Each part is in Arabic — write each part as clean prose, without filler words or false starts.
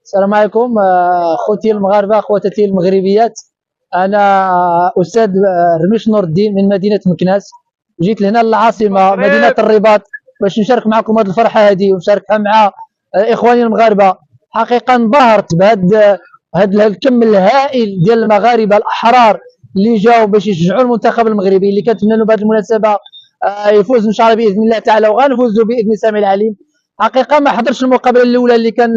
السلام عليكم اخوتي المغاربه اخواتي المغربيات. انا استاذ رميش نور الدين من مدينه مكناس. جيت لهنا العاصمه مدينه الرباط باش نشارك معكم هذه الفرحه هذه ونشاركها مع اخواني المغاربه. حقيقه انبهرت بهذا الكم الهائل ديال المغاربه الاحرار اللي جاوا باش يشجعوا المنتخب المغربي، اللي كنتمنى له بهذه المناسبه يفوز ان شاء الله باذن الله تعالى، وغنفوزوا باذن سامي العليم. حقيقه ما حضرش المقابله الاولى اللي كان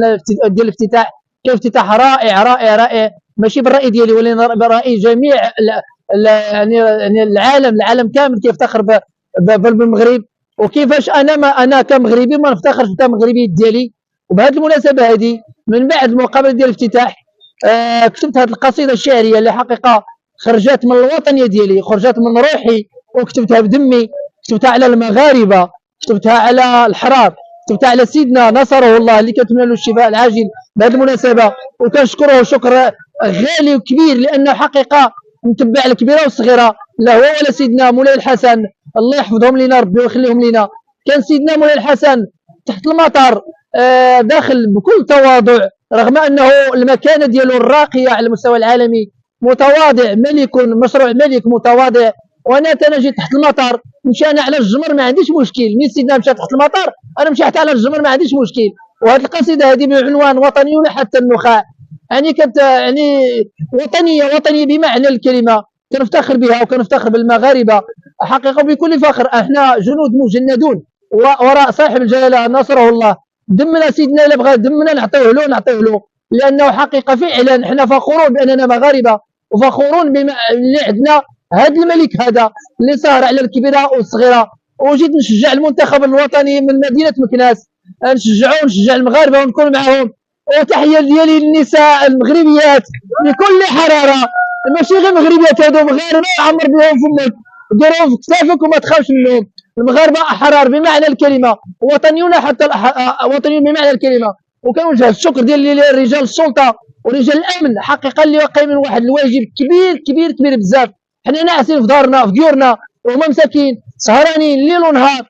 ديال الافتتاح، كان افتتاح رائع رائع رائع، ماشي بالراي ديالي ولكن براي جميع يعني العالم كامل كيفتخر بالمغرب، وكيفاش انا كمغربي ما نفتخرش بالمغربيه ديالي. وبهذه المناسبه هذه من بعد المقابله ديال الافتتاح كتبت هذه القصيده الشعريه اللي حقيقه خرجت من الوطنيه ديالي، خرجت من روحي، وكتبتها بدمي، كتبتها على المغاربه، كتبتها على الحرار، كتبتها على سيدنا نصره الله اللي كنتمنى له الشفاء العاجل بهذه المناسبه. وكنشكره شكر غالي وكبير لانه حقيقه متبع الكبيره والصغيره، لا هو ولا سيدنا مولاي الحسن الله يحفظهم لنا ربي ويخليهم لنا. كان سيدنا مولاي الحسن تحت المطر داخل بكل تواضع، رغم انه المكانه ديالو الراقيه على المستوى العالمي، متواضع، ملك مشروع ملك متواضع. وانا جيت تحت المطر، مشينا على الجمر ما عنديش مشكل، ملي سيدنا مشى تحت المطر انا مشيت على الجمر ما عنديش مشكل. وهذه القصيده هذه بعنوان وطنيون حتى النخاع، يعني كانت يعني وطنيه بمعنى الكلمه، كنفتخر بها وكنفتخر بالمغاربه حقيقه بكل فخر. احنا جنود مجندون وراء صاحب الجلاله نصره الله. دمنا سيدنا الا بغى دمنا نعطيوه له، لانه حقيقه فعلا احنا فخورون باننا مغاربه، وفخورون بما اللي عندنا هذا الملك هذا اللي سهر على الكبيره والصغيره. وجيت نشجع المنتخب الوطني من مدينه مكناس، نشجع المغاربه ونكون معهم. وتحيه ديالي للنساء المغربيات بكل حراره، ماشي غير مغربيات، هادو مغاربه عمر بهم فمك، ديرهم في كتافك وما تخافش منهم. المغاربه احرار بمعنى الكلمه، وطنيون حتى وطنيون بمعنى الكلمه. وكنوجه الشكر ديالي لرجال السلطه ورجال الامن حقيقه اللي قايمين واحد الواجب كبير كبير كبير بزاف. حنا ناعسين في دارنا في ديورنا وهما مساكين سهرانين ليل ونهار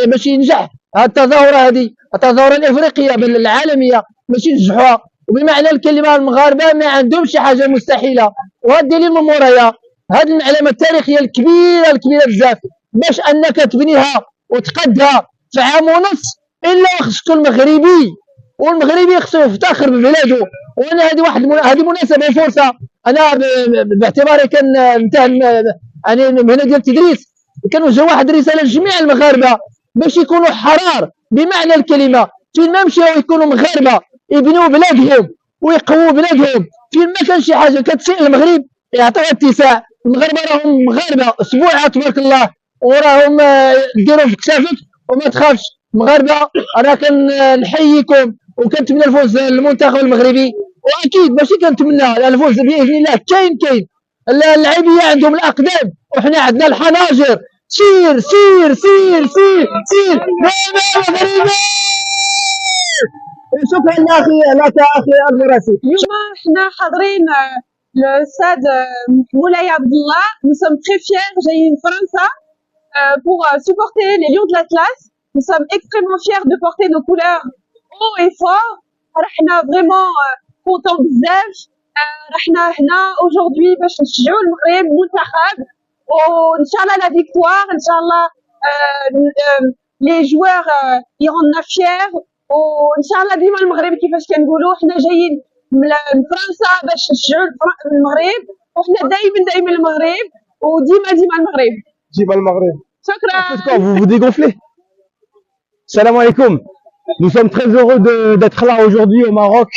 باش ينجح هذه التظاهره، هذه التظاهره الافريقيه بل العالميه باش ينجحوها. وبمعنى الكلمه المغاربه ما عندهمش شي حاجه مستحيله. وهذا الدليل من مورايا هذه العلامه التاريخيه الكبيره بزاف باش انك تبنيها وتقدها في عام ونص، الا خص تكون مغربي، والمغربي خصو يفتخر ببلاده. وانا هذه مناسبه وفرصه، انا باعتباري كنمتهن يعني المهنه ديال التدريس، كنوجه واحد الرساله لجميع المغاربه باش يكونوا حرار بمعنى الكلمه. فين ما مشاو يكونوا مغاربه، يبنيو بلادهم ويقووا بلادهم. فين ما كان شي حاجه كتسيء المغرب يعطيوها اتساع. المغاربه راهم مغاربه اسبوعات تبارك الله، وراهم ديروا في كتافك وما تخافش. مغاربه انا كنحييكم وكنتمنى الفوز للمنتخب المغربي، واكيد ماشي كنتمنى الفوز باذن الله. كاين اللاعبيه عندهم الاقدام وحنا عندنا الحناجر. سير سير سير سير سير مغربي. شكرا لك اخي الراسي. اليوم حنا حاضرين الاستاذ مولاي عبد الله. nous sommes très fiers جايين فرنسا pour supporter les Lions de l'Atlas. nous sommes extrêmement fiers de porter nos couleurs haut et fort. رحنا vraiment contents بزاف. رحنا هنا aujourd'hui باش نشجعوا المغرب منتخب، وان شاء الله la victoire. ان شاء الله les joueurs يروننا fiers، وان شاء الله ديما المغرب كيفاش كنقولوا حنا جايين من فرنسا باش نشجعوا المغرب، وحنا دائما المغرب، وديما المغرب. ديما المغرب. شكرا. Vous vous dégonflez. Salam alaikum. Nous sommes très heureux d'être là aujourd'hui au Maroc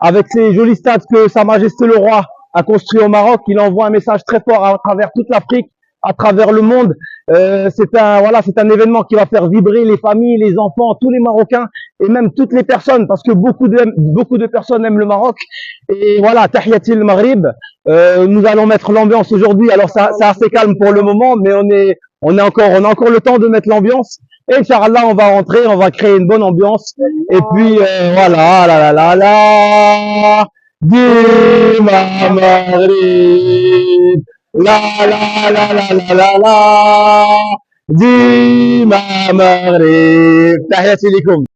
avec ces jolis stades que Sa Majesté le Roi a construit au Maroc. Il envoie un message très fort à travers toute l'Afrique, à travers le monde. C'est un événement qui va faire vibrer les familles, les enfants, tous les Marocains et même toutes les personnes, parce que beaucoup de personnes aiment le Maroc. Et voilà, Tahiyati le Maghrib. Nous allons mettre l'ambiance aujourd'hui. Alors c'est assez calme pour le moment, mais on a encore le temps de mettre l'ambiance. Et Inch'Allah, on va rentrer, on va créer une bonne ambiance. Et puis voilà, la Dima Maghrib. La Dima Maghrib. Tahiyati likum.